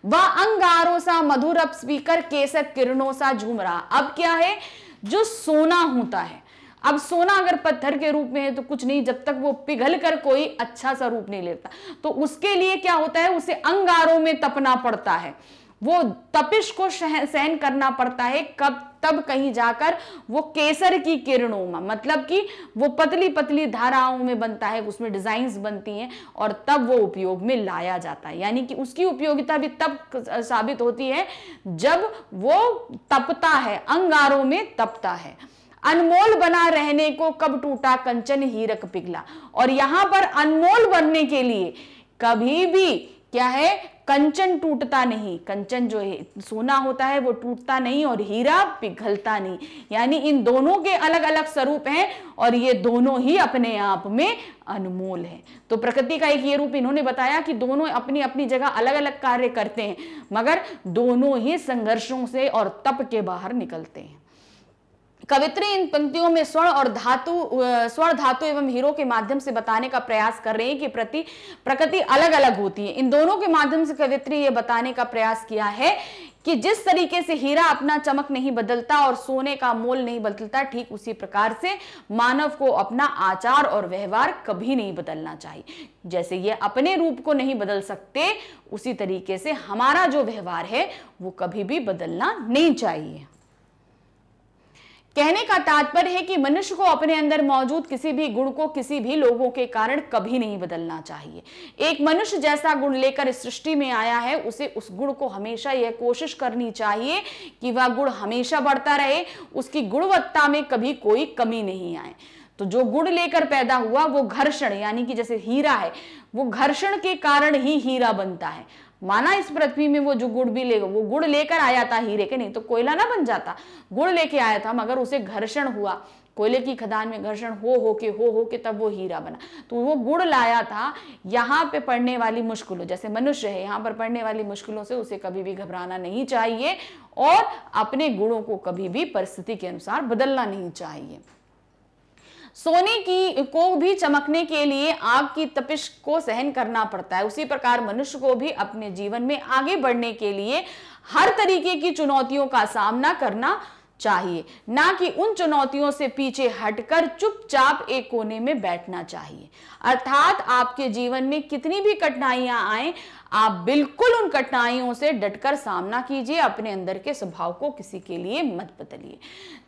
वह अंगारों सा मधुर अब स्पीकर केसर किरणों सा झूम रहा। अब क्या है? जो सोना होता है, अब सोना अगर पत्थर के रूप में है तो कुछ नहीं, जब तक वो पिघल कर कोई अच्छा सा रूप नहीं लेता। तो उसके लिए क्या होता है? उसे अंगारों में तपना पड़ता है, वो तपिश को सहन करना पड़ता है। कब? तब कहीं जाकर वो केसर की किरणों में, मतलब कि वो पतली पतली धाराओं में बनता है, उसमें डिजाइन्स बनती हैं और तब वो उपयोग में लाया जाता है। यानी कि उसकी उपयोगिता भी तब साबित होती है जब वो तपता है, अंगारों में तपता है। अनमोल बना रहने को कब टूटा कंचन हीरक पिघला। और यहां पर अनमोल बनने के लिए कभी भी क्या है? कंचन टूटता नहीं। कंचन जो है सोना होता है वो टूटता नहीं और हीरा पिघलता नहीं। यानी इन दोनों के अलग अलग स्वरूप हैं और ये दोनों ही अपने आप में अनमोल है। तो प्रकृति का एक ये रूप इन्होंने बताया कि दोनों अपनी अपनी जगह अलग अलग कार्य करते हैं, मगर दोनों ही संघर्षों से और तप के बाहर निकलते हैं। कवित्री इन पंक्तियों में स्वर्ण धातु एवं हीरो के माध्यम से बताने का प्रयास कर रहे हैं कि प्रकृति अलग अलग होती है। इन दोनों के माध्यम से कवित्री ये बताने का प्रयास किया है कि जिस तरीके से हीरा अपना चमक नहीं बदलता और सोने का मोल नहीं बदलता, ठीक उसी प्रकार से मानव को अपना आचार और व्यवहार कभी नहीं बदलना चाहिए। जैसे ये अपने रूप को नहीं बदल सकते, उसी तरीके से हमारा जो व्यवहार है वो कभी भी बदलना नहीं चाहिए। कहने का तात्पर्य है कि मनुष्य को अपने अंदर मौजूद किसी भी गुण को किसी भी लोगों के कारण कभी नहीं बदलना चाहिए। एक मनुष्य जैसा गुण लेकर इस सृष्टि में आया है, उसे उस गुण को हमेशा यह कोशिश करनी चाहिए कि वह गुण हमेशा बढ़ता रहे, उसकी गुणवत्ता में कभी कोई कमी नहीं आए। तो जो गुण लेकर पैदा हुआ वो घर्षण, यानी कि जैसे हीरा है, वो घर्षण के कारण ही हीरा बनता है। माना इस पृथ्वी में वो जो गुड़ भी लेगा, वो गुड़ लेकर आया था हीरे के, नहीं तो कोयला ना बन जाता। गुड़ लेके आया था, मगर उसे घर्षण हुआ, कोयले की खदान में घर्षण हो के तब वो हीरा बना। तो वो गुड़ लाया था। यहाँ पे पड़ने वाली मुश्किलों, जैसे मनुष्य है, यहाँ पर पड़ने वाली मुश्किलों से उसे कभी भी घबराना नहीं चाहिए और अपने गुणों को कभी भी परिस्थिति के अनुसार बदलना नहीं चाहिए। सोने को भी चमकने के लिए आग की तपिश को सहन करना पड़ता है, उसी प्रकार मनुष्य को भी अपने जीवन में आगे बढ़ने के लिए हर तरीके की चुनौतियों का सामना करना चाहिए, ना कि उन चुनौतियों से पीछे हटकर चुपचाप एक कोने में बैठना चाहिए। अर्थात आपके जीवन में कितनी भी कठिनाइयां आए, आप बिल्कुल उन कठिनाइयों से डटकर सामना कीजिए, अपने अंदर के स्वभाव को किसी के लिए मत बदलिए।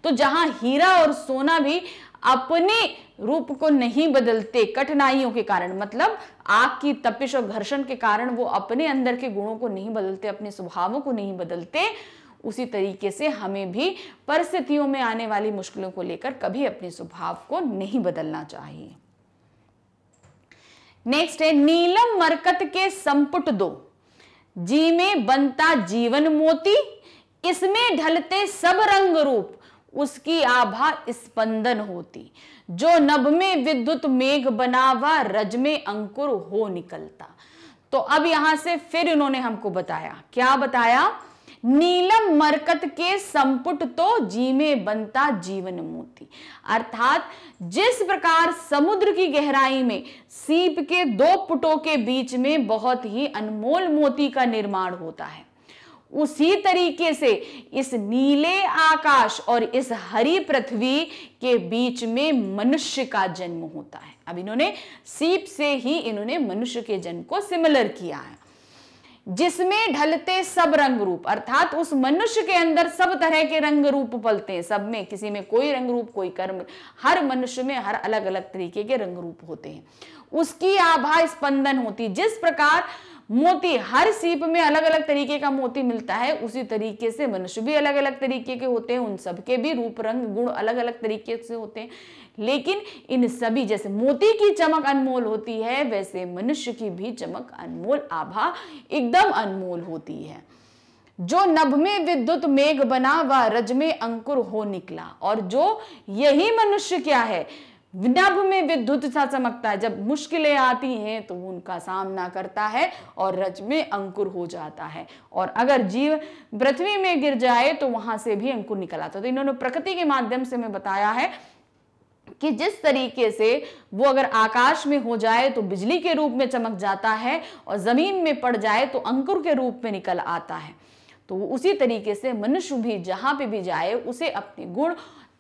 तो जहां हीरा और सोना भी अपने रूप को नहीं बदलते कठिनाइयों के कारण, मतलब आग की तपिश और घर्षण के कारण वो अपने अंदर के गुणों को नहीं बदलते, अपने स्वभावों को नहीं बदलते, उसी तरीके से हमें भी परिस्थितियों में आने वाली मुश्किलों को लेकर कभी अपने स्वभाव को नहीं बदलना चाहिए। नेक्स्ट है नीलम मरकत के संपुट दो, जी में बनता जीवन मोती, इसमें ढलते सब रंग रूप, उसकी आभा स्पंदन होती, जो नभ में विद्युत मेघ बनावा, रज में अंकुर हो निकलता। तो अब यहां से फिर इन्होंने हमको बताया, क्या बताया, नीलम मरकत के संपुट तो जी में बनता जीवन मोती। अर्थात जिस प्रकार समुद्र की गहराई में सीप के दो पुटों के बीच में बहुत ही अनमोल मोती का निर्माण होता है, उसी तरीके से इस नीले आकाश और इस हरी पृथ्वी के बीच में मनुष्य का जन्म होता है। अब इन्होंने सीप से ही इन्होंने मनुष्य के जन्म को सिमिलर किया है, जिसमें ढलते सब रंग रूप, अर्थात उस मनुष्य के अंदर सब तरह के रंग रूप पलते हैं, सब में किसी में कोई रंग रूप, कोई कर्म, हर मनुष्य में हर अलग अलग तरीके के रंग रूप होते हैं, उसकी आभा स्पंदन होती। जिस प्रकार मोती हर सीप में अलग अलग तरीके का मोती मिलता है, उसी तरीके से मनुष्य भी अलग अलग तरीके के होते हैं, उन सबके भी रूप रंग गुण अलग अलग तरीके से होते हैं, लेकिन इन सभी, जैसे मोती की चमक अनमोल होती है, वैसे मनुष्य की भी चमक अनमोल, आभा एकदम अनमोल होती है। जो नभ में विद्युत मेघ बना व रज में अंकुर हो निकला, और जो यही मनुष्य क्या है, नभ में विद्युत सा चमकता है, जब मुश्किलें आती हैं तो उनका सामना करता है और रज में अंकुर हो जाता है, और अगर जीव पृथ्वी में गिर जाए तो वहां से भी अंकुर निकल आता है। तो इन्होंने प्रकृति के माध्यम से हमें बताया है कि जिस तरीके से वो अगर आकाश में हो जाए तो बिजली के रूप में चमक जाता है, और जमीन में पड़ जाए तो अंकुर के रूप में निकल आता है, तो उसी तरीके से मनुष्य भी जहां पे भी जाए उसे अपने गुण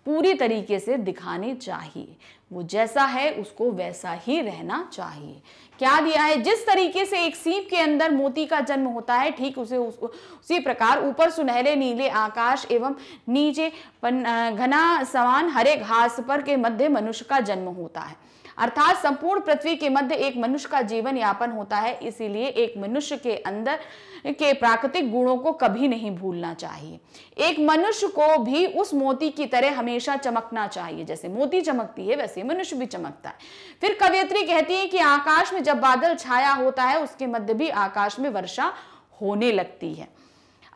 पूरी तरीके से दिखाने चाहिए, वो जैसा है उसको वैसा ही रहना चाहिए। क्या दिया है, जिस तरीके से एक सीप के अंदर मोती का जन्म होता है, ठीक उसी प्रकार ऊपर सुनहरे नीले आकाश एवं नीचे घना समान हरे घास पर के मध्य मनुष्य का जन्म होता है। अर्थात संपूर्ण पृथ्वी के मध्य एक मनुष्य का जीवन यापन होता है, इसीलिए एक मनुष्य के अंदर के प्राकृतिक गुणों को कभी नहीं भूलना चाहिए। एक मनुष्य को भी उस मोती की तरह हमेशा चमकना चाहिए, जैसे मोती चमकती है वैसे मनुष्य भी चमकता है। फिर कवयित्री कहती है कि आकाश में जब बादल छाया होता है, उसके मध्य भी आकाश में वर्षा होने लगती है।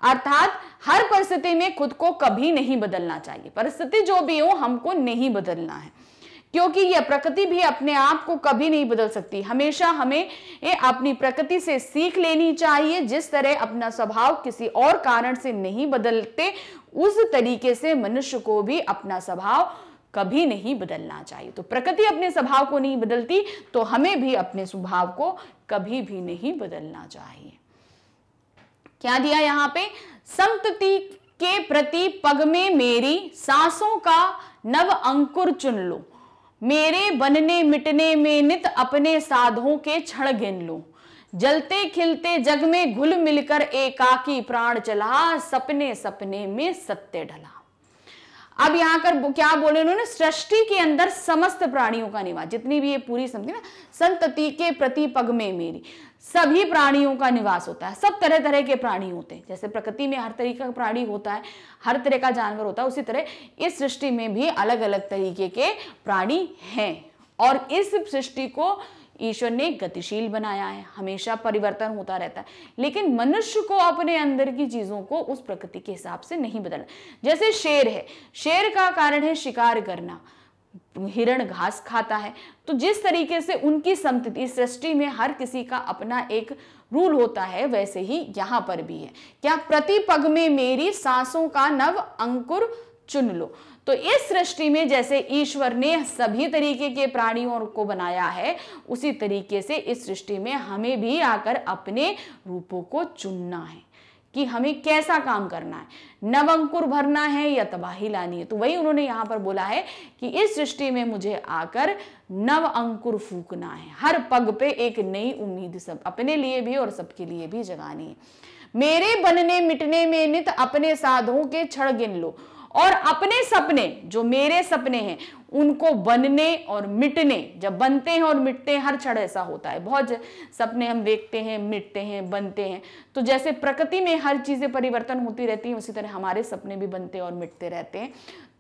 अर्थात हर परिस्थिति में खुद को कभी नहीं बदलना चाहिए, परिस्थिति जो भी हो हमको नहीं बदलना है, क्योंकि यह प्रकृति भी अपने आप को कभी नहीं बदल सकती। हमेशा हमें अपनी प्रकृति से सीख लेनी चाहिए, जिस तरह अपना स्वभाव किसी और कारण से नहीं बदलते, उस तरीके से मनुष्य को भी अपना स्वभाव कभी नहीं बदलना चाहिए। तो प्रकृति अपने स्वभाव को नहीं बदलती, तो हमें भी अपने स्वभाव को कभी भी नहीं बदलना चाहिए। क्या दिया यहाँ पे, संतति के प्रति पग में मेरी सांसों का नव अंकुर चुन लो, मेरे बनने मिटने में नित अपने साधों के क्षण गिन लो, जलते खिलते जग में घुल मिलकर एकाकी प्राण चला, सपने सपने में सत्य ढला। अब यहाँ कर क्या बोले उन्होंने, सृष्टि के अंदर समस्त प्राणियों का निवास, जितनी भी ये पूरी समझी ना, संतति के प्रति पग में मेरी, सभी प्राणियों का निवास होता है। सब तरह तरह के प्राणी होते हैं, जैसे प्रकृति में हर तरीके का प्राणी होता है, हर तरह का जानवर होता है, उसी तरह इस सृष्टि में भी अलग अलग तरीके के प्राणी हैं। और इस सृष्टि को ईश्वर ने गतिशील बनाया है, हमेशा परिवर्तन होता रहता है, लेकिन मनुष्य को अपने अंदर की चीजों को उस प्रकृति के हिसाब से नहीं बदलना। जैसे शेर है, शेर का कारण है शिकार करना, हिरण घास खाता है, तो जिस तरीके से उनकी संतति सृष्टि में हर किसी का अपना एक रूल होता है, वैसे ही यहाँ पर भी है। क्या, प्रति पग में मेरी सांसों का नव अंकुर चुन लो। तो इस सृष्टि में जैसे ईश्वर ने सभी तरीके के प्राणियों को बनाया है, उसी तरीके से इस सृष्टि में हमें भी आकर अपने रूपों को चुनना है। कि हमें कैसा काम करना है, नव अंकुर भरना है या तबाही लानी है। तो वही उन्होंने यहां पर बोला है कि इस सृष्टि में मुझे आकर नव अंकुर फूकना है, हर पग पे एक नई उम्मीद सब अपने लिए भी और सबके लिए भी जगानी है। मेरे बनने मिटने में नित अपने साधों के क्षण गिन लो, और अपने सपने जो मेरे सपने हैं उनको बनने और मिटने, जब बनते हैं और मिटते हैं हर क्षण ऐसा होता है, बहुत सपने हम देखते हैं, मिटते हैं, बनते हैं। तो जैसे प्रकृति में हर चीजें परिवर्तन होती रहती हैं, उसी तरह हमारे सपने भी बनते और मिटते रहते हैं।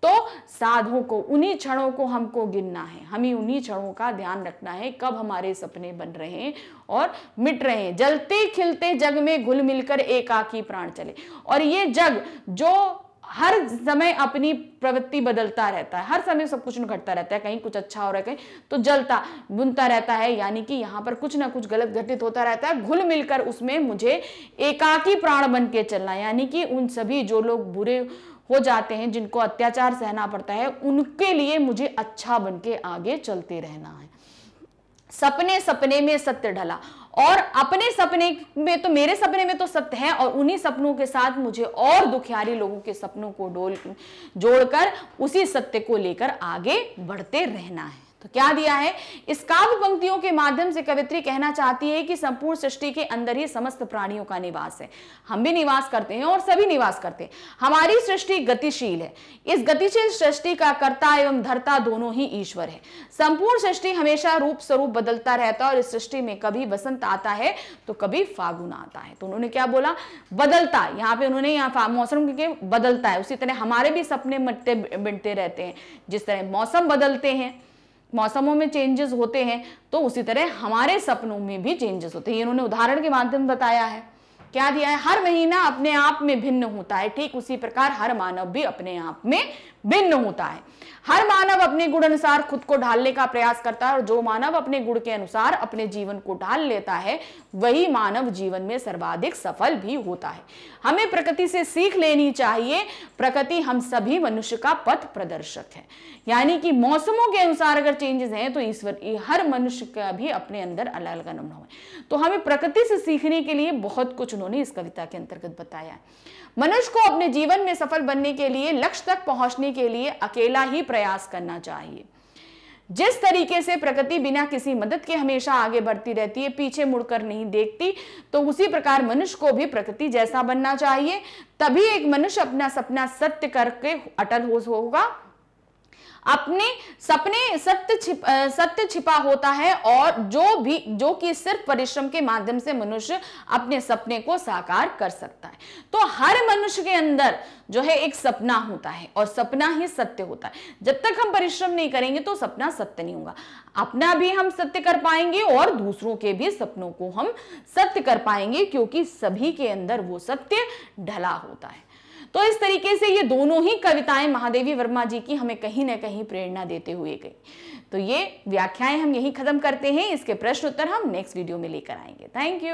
तो साधों को, उन्हीं क्षणों को हमको गिनना है, हमें उन्हीं क्षणों का ध्यान रखना है कब हमारे सपने बन रहे हैं और मिट रहे हैं। जलते खिलते जग में घुल मिलकर एकाकी प्राण चले। और ये जग जो हर समय अपनी प्रवृत्ति बदलता रहता है, हर समय सब कुछ घटता रहता है, कहीं कुछ अच्छा हो रहा है, कहीं तो जलता बुनता रहता है, यानी कि यहाँ पर कुछ ना कुछ गलत घटित होता रहता है। घुल मिलकर उसमें मुझे एकाकी प्राण बन के चलना, यानी कि उन सभी जो लोग बुरे हो जाते हैं, जिनको अत्याचार सहना पड़ता है, उनके लिए मुझे अच्छा बन के आगे चलते रहना है। सपने सपने में सत्य ढला, और अपने सपने में तो, मेरे सपने में तो सत्य है, और उन्हीं सपनों के साथ मुझे और दुखियारी लोगों के सपनों को जोड़कर उसी सत्य को लेकर आगे बढ़ते रहना है। तो क्या दिया है, इस काव्य पंक्तियों के माध्यम से कवित्री कहना चाहती है कि संपूर्ण सृष्टि के अंदर ही समस्त प्राणियों का निवास है। हम भी निवास करते हैं और सभी निवास करते हैं। हमारी सृष्टि गतिशील है, इस गतिशील सृष्टि का कर्ता एवं धर्ता दोनों ही ईश्वर है। संपूर्ण सृष्टि हमेशा रूप स्वरूप बदलता रहता है, और इस सृष्टि में कभी बसंत आता है तो कभी फागुन आता है। तो उन्होंने क्या बोला, बदलता, यहाँ पे उन्होंने यहाँ मौसम के बदलता है, उसी तरह हमारे भी सपने मिटते बिटते रहते हैं। जिस तरह मौसम बदलते हैं, मौसमों में चेंजेस होते हैं, तो उसी तरह हमारे सपनों में भी चेंजेस होते हैं। ये उन्होंने उदाहरण के माध्यम बताया है। क्या दिया है, हर महीना अपने आप में भिन्न होता है, ठीक उसी प्रकार हर मानव भी अपने आप में भिन्न होता है। हर मानव अपने गुण अनुसार खुद को ढालने का प्रयास करता है, और जो मानव अपने गुण के अनुसार अपने जीवन को ढाल लेता है वही मानव जीवन में सर्वाधिक सफल भी होता है। हमें प्रकृति से सीख लेनी चाहिए, प्रकृति हम सभी मनुष्य का पथ प्रदर्शक है, यानी कि मौसमों के अनुसार अगर चेंजेस हैं तो ईश्वर, हर मनुष्य का भी अपने अंदर अलग अलग अनुभव है। तो हमें प्रकृति से सीखने के लिए बहुत कुछ उन्होंने इस कविता के अंतर्गत बताया है। मनुष्य को अपने जीवन में सफल बनने के लिए, लक्ष्य तक पहुंचने के लिए अकेला ही प्रयास करना चाहिए। जिस तरीके से प्रकृति बिना किसी मदद के हमेशा आगे बढ़ती रहती है, पीछे मुड़कर नहीं देखती, तो उसी प्रकार मनुष्य को भी प्रकृति जैसा बनना चाहिए। तभी एक मनुष्य अपना सपना सत्य करके अटल होगा। अपने सपने सत्य छिपा होता है, और जो कि सिर्फ परिश्रम के माध्यम से मनुष्य अपने सपने को साकार कर सकता है। तो हर मनुष्य के अंदर जो है एक सपना होता है, और सपना ही सत्य होता है। जब तक हम परिश्रम नहीं करेंगे तो सपना सत्य नहीं होगा। अपना भी हम सत्य कर पाएंगे और दूसरों के भी सपनों को हम सत्य कर पाएंगे, क्योंकि सभी के अंदर वो सत्य ढला होता है। तो इस तरीके से ये दोनों ही कविताएं महादेवी वर्मा जी की हमें कहीं ना कहीं प्रेरणा देते हुए गई। तो ये व्याख्याएं हम यही खत्म करते हैं, इसके प्रश्न उत्तर हम नेक्स्ट वीडियो में लेकर आएंगे। Thank you.